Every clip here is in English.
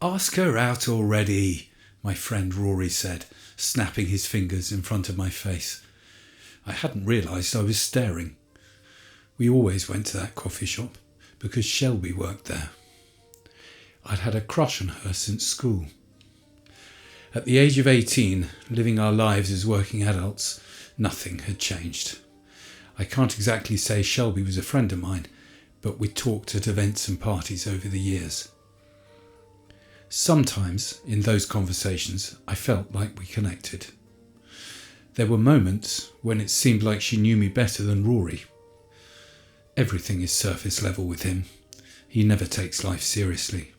Ask her out already, my friend Rory said, snapping his fingers in front of my face. I hadn't realised I was staring. We always went to that coffee shop because Shelby worked there. I'd had a crush on her since school. At the age of 18, living our lives as working adults, nothing had changed. I can't exactly say Shelby was a friend of mine, but we talked at events and parties over the years. Sometimes, in those conversations, I felt like we connected. There were moments when it seemed like she knew me better than Rory. Everything is surface level with him. He never takes life seriously.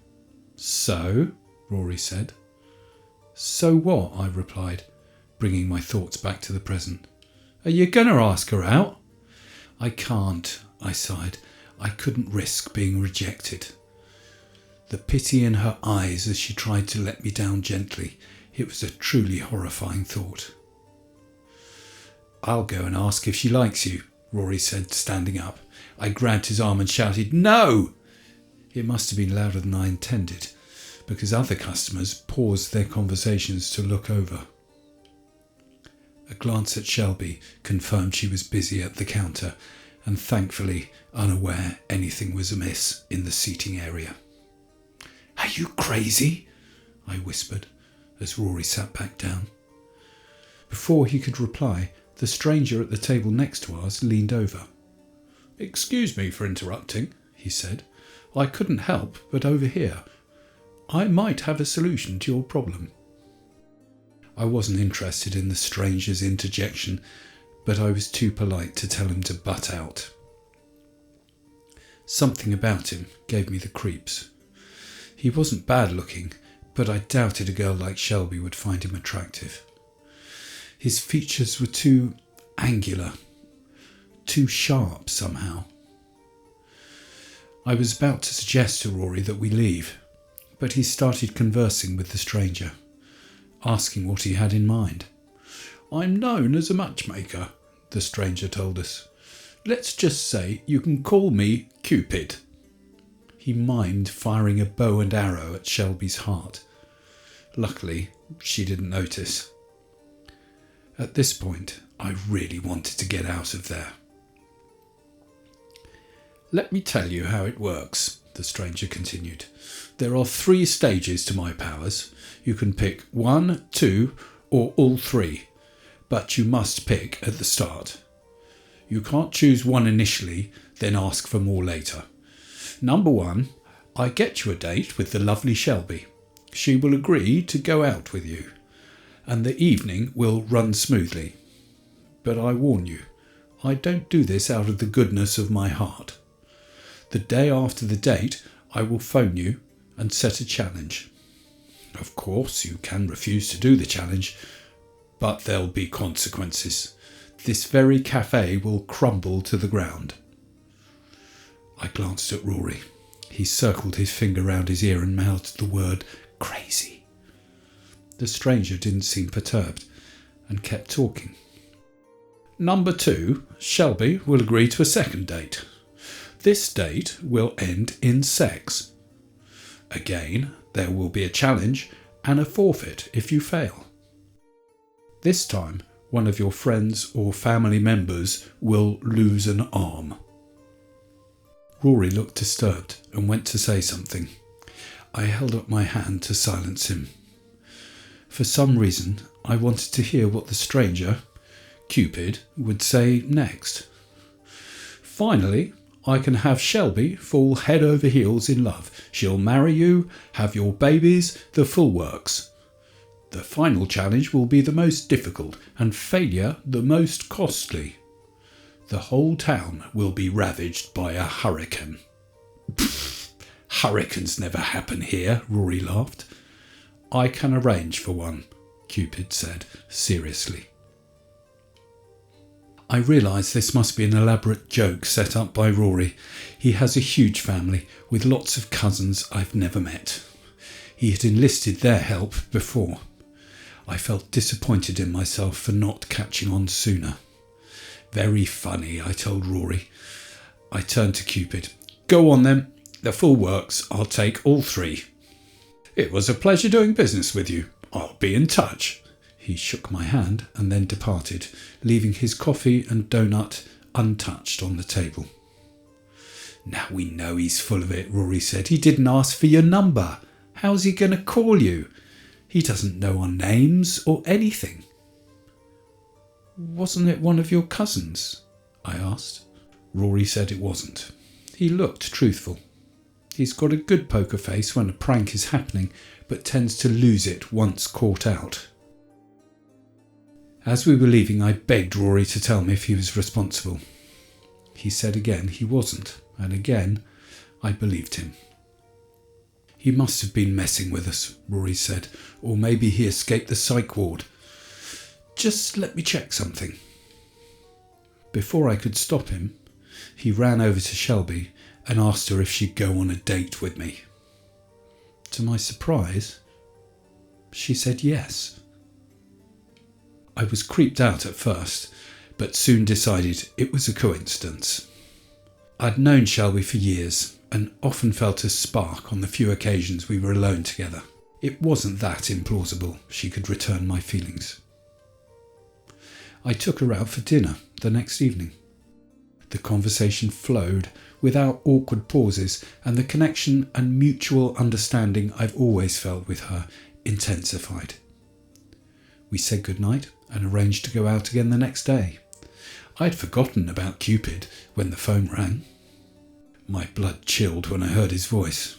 So? Rory said. So what? I replied, bringing my thoughts back to the present. Are you going to ask her out? I can't, I sighed. I couldn't risk being rejected. The pity in her eyes as she tried to let me down gently, it was a truly horrifying thought. I'll go and ask if she likes you, Rory said, standing up. I grabbed his arm and shouted, No! It must have been louder than I intended, because other customers paused their conversations to look over. A glance at Shelby confirmed she was busy at the counter and thankfully unaware anything was amiss in the seating area. Are you crazy? I whispered as Rory sat back down. Before he could reply, the stranger at the table next to us leaned over. Excuse me for interrupting, he said. I couldn't help but overhear. I might have a solution to your problem. I wasn't interested in the stranger's interjection, but I was too polite to tell him to butt out. Something about him gave me the creeps. He wasn't bad looking, but I doubted a girl like Shelby would find him attractive. His features were too angular, too sharp somehow. I was about to suggest to Rory that we leave, but he started conversing with the stranger, asking what he had in mind. I'm known as a matchmaker, the stranger told us. Let's just say you can call me Cupid. He mimed firing a bow and arrow at Shelby's heart. Luckily, she didn't notice. At this point, I really wanted to get out of there. Let me tell you how it works, the stranger continued. There are 3 stages to my powers. You can pick 1, 2, or all 3, but you must pick at the start. You can't choose one initially, then ask for more later. Number 1, I get you a date with the lovely Shelby. She will agree to go out with you, and the evening will run smoothly. But I warn you, I don't do this out of the goodness of my heart. The day after the date, I will phone you and set a challenge. Of course, you can refuse to do the challenge, but there'll be consequences. This very cafe will crumble to the ground. I glanced at Rory. He circled his finger round his ear and mouthed the word crazy. The stranger didn't seem perturbed and kept talking. Number 2, Shelby will agree to a second date. This date will end in sex. Again, there will be a challenge and a forfeit if you fail. This time, one of your friends or family members will lose an arm. Rory looked disturbed and went to say something. I held up my hand to silence him. For some reason, I wanted to hear what the stranger, Cupid, would say next. Finally, I can have Shelby fall head over heels in love. She'll marry you, have your babies, the full works. The final challenge will be the most difficult and failure the most costly. The whole town will be ravaged by a hurricane. Hurricanes never happen here, Rory laughed. I can arrange for one, Cupid said seriously. I realised this must be an elaborate joke set up by Rory. He has a huge family with lots of cousins I've never met. He had enlisted their help before. I felt disappointed in myself for not catching on sooner. Very funny, I told Rory. I turned to Cupid. Go on then. The full works. I'll take all 3. It was a pleasure doing business with you. I'll be in touch. He shook my hand and then departed, leaving his coffee and donut untouched on the table. Now we know he's full of it, Rory said. He didn't ask for your number. How's he going to call you? He doesn't know our names or anything. Wasn't it one of your cousins? I asked. Rory said it wasn't. He looked truthful. He's got a good poker face when a prank is happening, but tends to lose it once caught out. As we were leaving, I begged Rory to tell me if he was responsible. He said again he wasn't, and again I believed him. He must have been messing with us, Rory said, or maybe he escaped the psych ward. Just let me check something. Before I could stop him, he ran over to Shelby and asked her if she'd go on a date with me. To my surprise, she said yes. I was creeped out at first, but soon decided it was a coincidence. I'd known Shelby for years and often felt a spark on the few occasions we were alone together. It wasn't that implausible she could return my feelings. I took her out for dinner the next evening. The conversation flowed without awkward pauses, and the connection and mutual understanding I've always felt with her intensified. We said goodnight and arranged to go out again the next day. I'd forgotten about Cupid when the phone rang. My blood chilled when I heard his voice.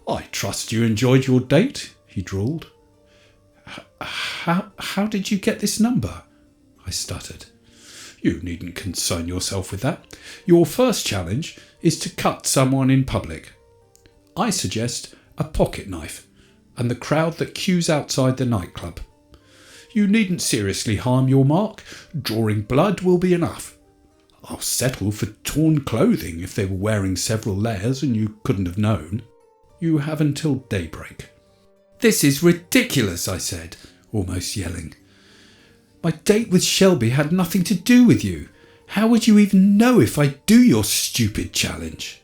"I trust you enjoyed your date," he drawled. How did you get this number?" I stuttered. "You needn't concern yourself with that. Your first challenge is to cut someone in public. I suggest a pocket knife and the crowd that queues outside the nightclub. You needn't seriously harm your mark. Drawing blood will be enough. I'll settle for torn clothing if they were wearing several layers and you couldn't have known. You have until daybreak." "This is ridiculous," I said, almost yelling. "My date with Shelby had nothing to do with you. How would you even know if I do your stupid challenge?"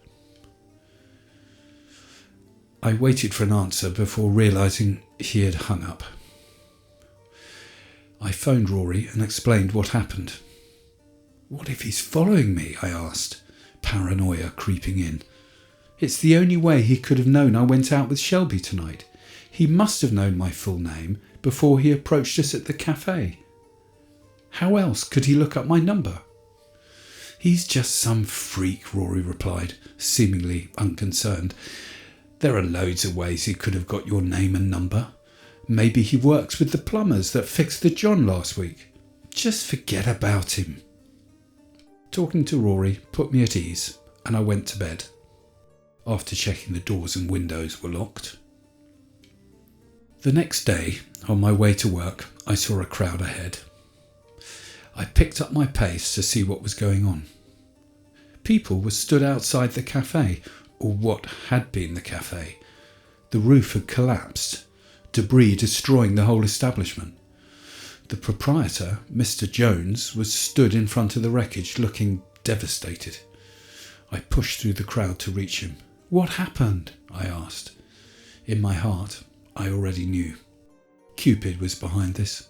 I waited for an answer before realising he had hung up. I phoned Rory and explained what happened. "What if he's following me?" I asked, paranoia creeping in. "It's the only way he could have known I went out with Shelby tonight. He must have known my full name before he approached us at the cafe. How else could he look up my number?" "He's just some freak," Rory replied, seemingly unconcerned. "There are loads of ways he could have got your name and number. Maybe he works with the plumbers that fixed the John last week. Just forget about him." Talking to Rory put me at ease, and I went to bed, after checking the doors and windows were locked. The next day, on my way to work, I saw a crowd ahead. I picked up my pace to see what was going on. People were stood outside the cafe, or what had been the cafe. The roof had collapsed, debris destroying the whole establishment. The proprietor, Mr. Jones, was stood in front of the wreckage looking devastated. I pushed through the crowd to reach him. "What happened?" I asked. In my heart, I already knew. Cupid was behind this.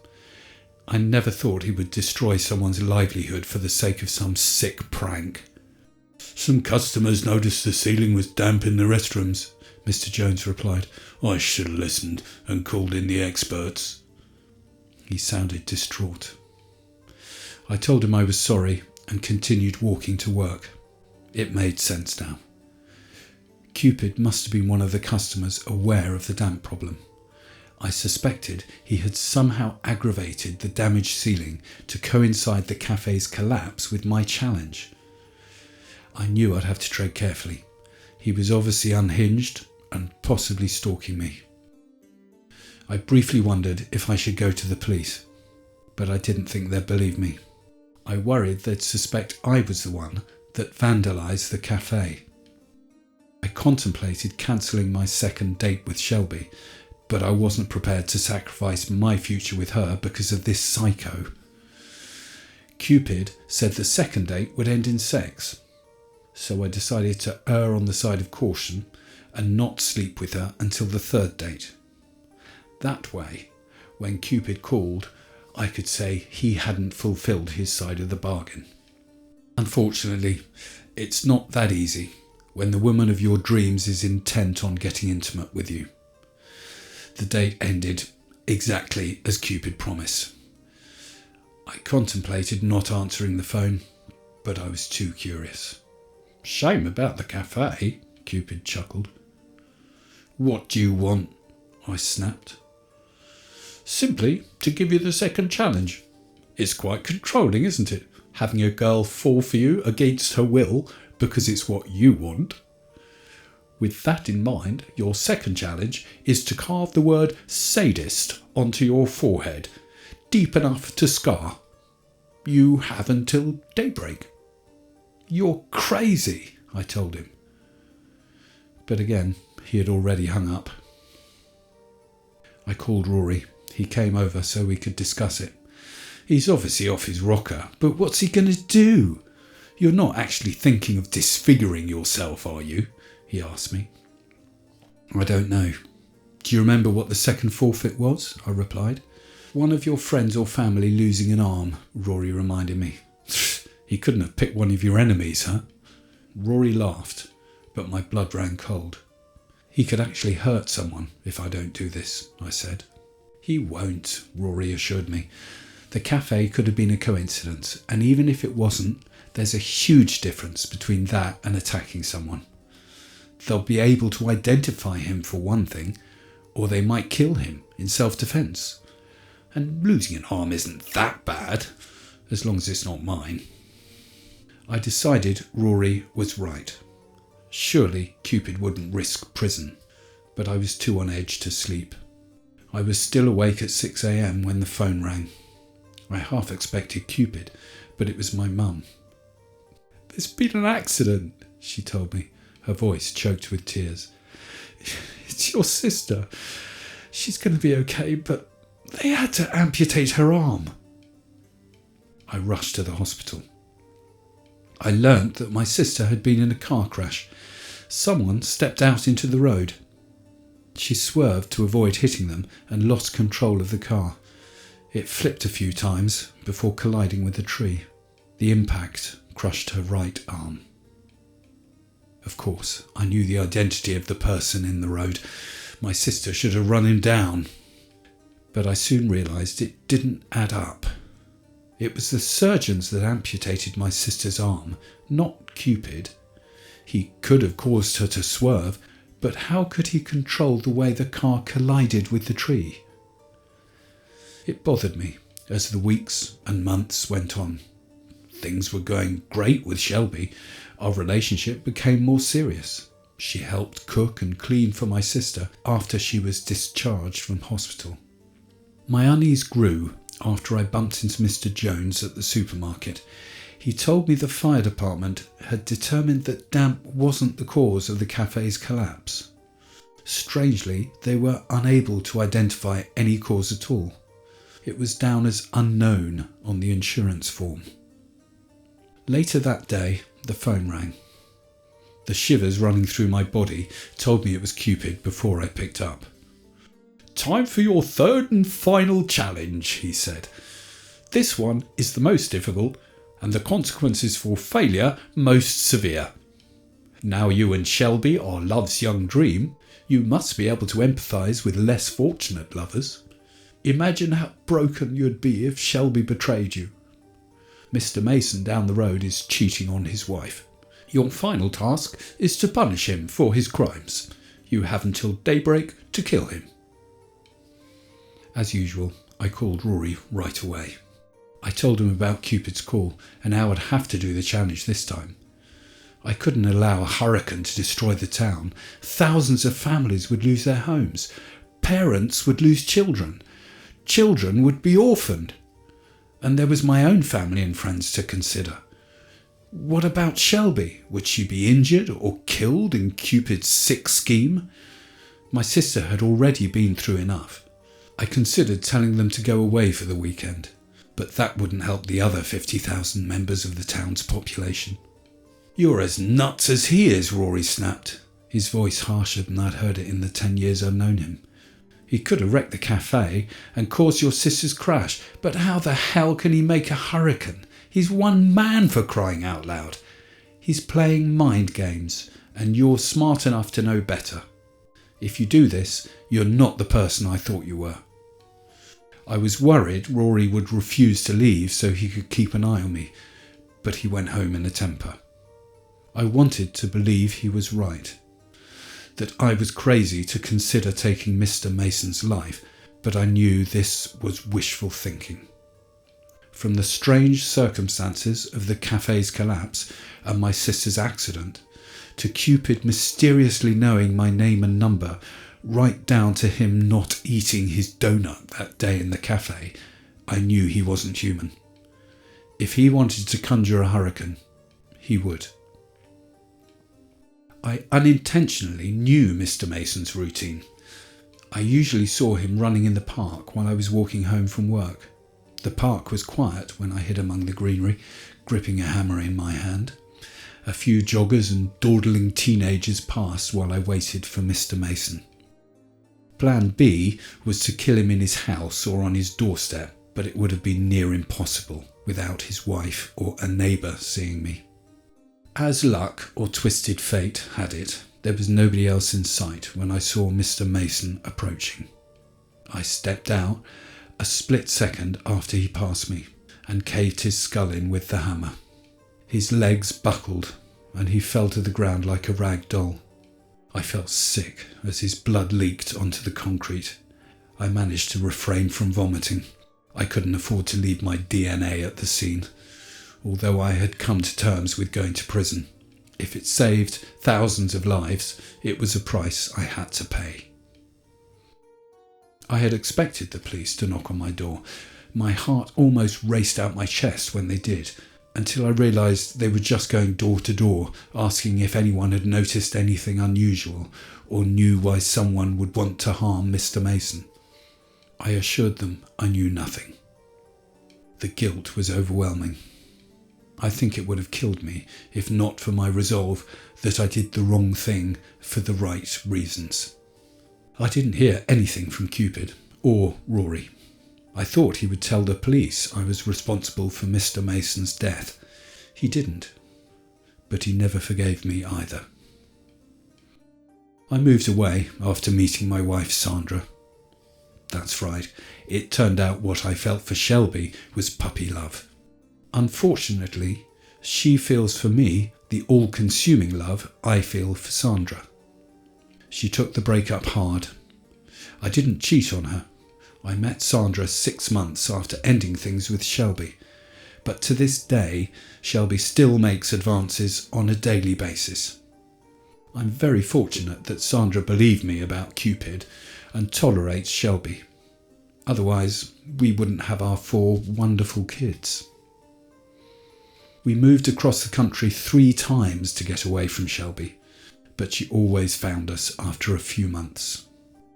I never thought he would destroy someone's livelihood for the sake of some sick prank. "Some customers noticed the ceiling was damp in the restrooms," Mr. Jones replied. "I should have listened and called in the experts." He sounded distraught. I told him I was sorry and continued walking to work. It made sense now. Cupid must have been one of the customers aware of the damp problem. I suspected he had somehow aggravated the damaged ceiling to coincide the cafe's collapse with my challenge. I knew I'd have to tread carefully. He was obviously unhinged and possibly stalking me. I briefly wondered if I should go to the police, but I didn't think they'd believe me. I worried they'd suspect I was the one that vandalised the cafe. I contemplated cancelling my second date with Shelby, but I wasn't prepared to sacrifice my future with her because of this psycho. Cupid said the second date would end in sex, so I decided to err on the side of caution and not sleep with her until the third date. That way, when Cupid called, I could say he hadn't fulfilled his side of the bargain. Unfortunately, it's not that easy when the woman of your dreams is intent on getting intimate with you. The date ended exactly as Cupid promised. I contemplated not answering the phone, but I was too curious. "Shame about the cafe," Cupid chuckled. "What do you want?" I snapped. "Simply to give you the second challenge. It's quite controlling, isn't it? Having a girl fall for you against her will because it's what you want. With that in mind, your second challenge is to carve the word sadist onto your forehead, deep enough to scar. You have until daybreak." "You're crazy," I told him. But again, he had already hung up. I called Rory. He came over so we could discuss it. He's obviously off his rocker, but what's he going to do? "You're not actually thinking of disfiguring yourself, are you?" he asked me. "I don't know. Do you remember what the second forfeit was?" I replied. "One of your friends or family losing an arm," Rory reminded me. "He couldn't have picked one of your enemies, huh?" Rory laughed, but my blood ran cold. "He could actually hurt someone if I don't do this," I said. "He won't," Rory assured me. "The cafe could have been a coincidence, and even if it wasn't, there's a huge difference between that and attacking someone. They'll be able to identify him for one thing, or they might kill him in self-defense. And losing an arm isn't that bad, as long as it's not mine." I decided Rory was right. Surely Cupid wouldn't risk prison, but I was too on edge to sleep. I was still awake at 6 a.m. when the phone rang. I half expected Cupid, but it was my mum. "There's been an accident," she told me, her voice choked with tears. "It's your sister. She's going to be okay, but they had to amputate her arm." I rushed to the hospital. I learnt that my sister had been in a car crash. Someone stepped out into the road. She swerved to avoid hitting them and lost control of the car. It flipped a few times before colliding with a tree. The impact crushed her right arm. Of course, I knew the identity of the person in the road. My sister should have run him down. But I soon realised it didn't add up. It was the surgeons that amputated my sister's arm, not Cupid. He could have caused her to swerve, but how could he control the way the car collided with the tree? It bothered me as the weeks and months went on. Things were going great with Shelby. Our relationship became more serious. She helped cook and clean for my sister after she was discharged from hospital. My unease grew after I bumped into Mr. Jones at the supermarket. He told me the fire department had determined that damp wasn't the cause of the cafe's collapse. Strangely, they were unable to identify any cause at all. It was down as unknown on the insurance form. Later that day, the phone rang. The shivers running through my body told me it was Cupid before I picked up. "Time for your third and final challenge," he said. "This one is the most difficult, and the consequences for failure most severe. Now you and Shelby are love's young dream, you must be able to empathise with less fortunate lovers. Imagine how broken you'd be if Shelby betrayed you. Mr. Mason down the road is cheating on his wife. Your final task is to punish him for his crimes. You have until daybreak to kill him." As usual, I called Rory right away. I told him about Cupid's call and how I'd have to do the challenge this time. I couldn't allow a hurricane to destroy the town. Thousands of families would lose their homes. Parents would lose children. Children would be orphaned. And there was my own family and friends to consider. What about Shelby? Would she be injured or killed in Cupid's sick scheme? My sister had already been through enough. I considered telling them to go away for the weekend, but that wouldn't help the other 50,000 members of the town's population. "You're as nuts as he is," Rory snapped, his voice harsher than I'd heard it in the 10 years I'd known him. He could have wrecked the cafe and caused your sister's crash, but how the hell can he make a hurricane? He's one man, for crying out loud. He's playing mind games, and you're smart enough to know better. If you do this, you're not the person I thought you were. I was worried Rory would refuse to leave so he could keep an eye on me, but he went home in a temper. I wanted to believe he was right, that I was crazy to consider taking Mr. Mason's life, but I knew this was wishful thinking. From the strange circumstances of the cafe's collapse and my sister's accident, to Cupid mysteriously knowing my name and number, right down to him not eating his donut that day in the cafe, I knew he wasn't human. If he wanted to conjure a hurricane, he would. I unintentionally knew Mr. Mason's routine. I usually saw him running in the park while I was walking home from work. The park was quiet when I hid among the greenery, gripping a hammer in my hand. A few joggers and dawdling teenagers passed while I waited for Mr. Mason. Plan B was to kill him in his house or on his doorstep, but it would have been near impossible without his wife or a neighbour seeing me. As luck or twisted fate had it, there was nobody else in sight when I saw Mr. Mason approaching. I stepped out a split second after he passed me and caved his skull in with the hammer. His legs buckled and he fell to the ground like a rag doll. I felt sick as his blood leaked onto the concrete. I managed to refrain from vomiting. I couldn't afford to leave my DNA at the scene, although I had come to terms with going to prison. If it saved thousands of lives, it was a price I had to pay. I had expected the police to knock on my door. My heart almost raced out my chest when they did, until I realised they were just going door to door, asking if anyone had noticed anything unusual or knew why someone would want to harm Mr. Mason. I assured them I knew nothing. The guilt was overwhelming. I think it would have killed me if not for my resolve that I did the wrong thing for the right reasons. I didn't hear anything from Cupid or Rory. I thought he would tell the police I was responsible for Mr. Mason's death. He didn't, but he never forgave me either. I moved away after meeting my wife Sandra. That's right, it turned out what I felt for Shelby was puppy love. Unfortunately, she feels for me the all-consuming love I feel for Sandra. She took the breakup hard. I didn't cheat on her. I met Sandra 6 months after ending things with Shelby, but to this day, Shelby still makes advances on a daily basis. I'm very fortunate that Sandra believed me about Cupid and tolerates Shelby. Otherwise, we wouldn't have our 4 wonderful kids. We moved across the country 3 times to get away from Shelby, but she always found us after a few months.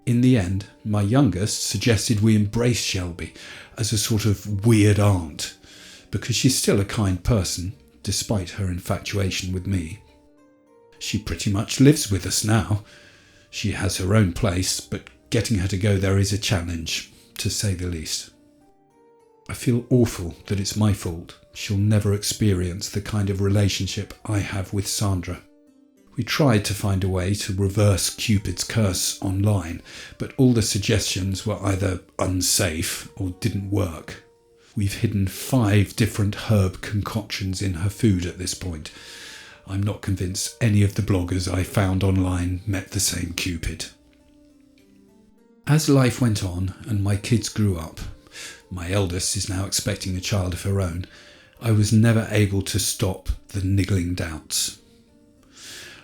In the end, my youngest suggested we embrace Shelby as a sort of weird aunt, because she's still a kind person, despite her infatuation with me. She pretty much lives with us now. She has her own place, but getting her to go there is a challenge, to say the least. I feel awful that it's my fault. She'll never experience the kind of relationship I have with Sandra. We tried to find a way to reverse Cupid's curse online, but all the suggestions were either unsafe or didn't work. We've hidden 5 different herb concoctions in her food at this point. I'm not convinced any of the bloggers I found online met the same Cupid. As life went on and my kids grew up, my eldest is now expecting a child of her own, I was never able to stop the niggling doubts.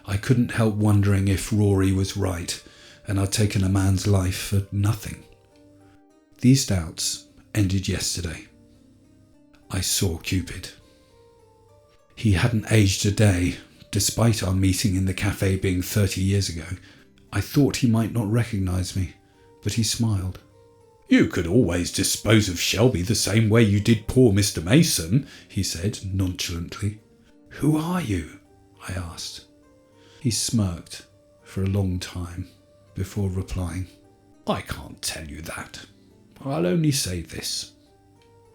I couldn't help wondering if Rory was right and I'd taken a man's life for nothing. These doubts ended yesterday. I saw Cupid. He hadn't aged a day, despite our meeting in the cafe being 30 years ago. I thought he might not recognise me, but he smiled. "You could always dispose of Shelby the same way you did poor Mr. Mason," he said nonchalantly. "Who are you?" I asked. He smirked for a long time before replying. I can't tell you that. I'll only say this.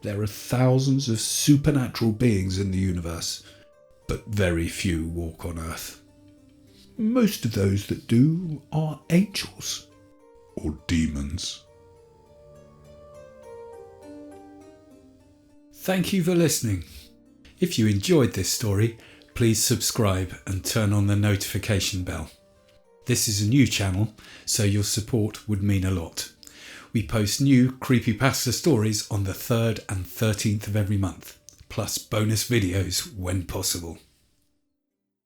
There are thousands of supernatural beings in the universe, but very few walk on Earth. Most of those that do are angels or demons. Thank you for listening. If you enjoyed this story, please subscribe and turn on the notification bell. This is a new channel, so your support would mean a lot. We post new Creepypasta stories on the 3rd and 13th of every month, plus bonus videos when possible.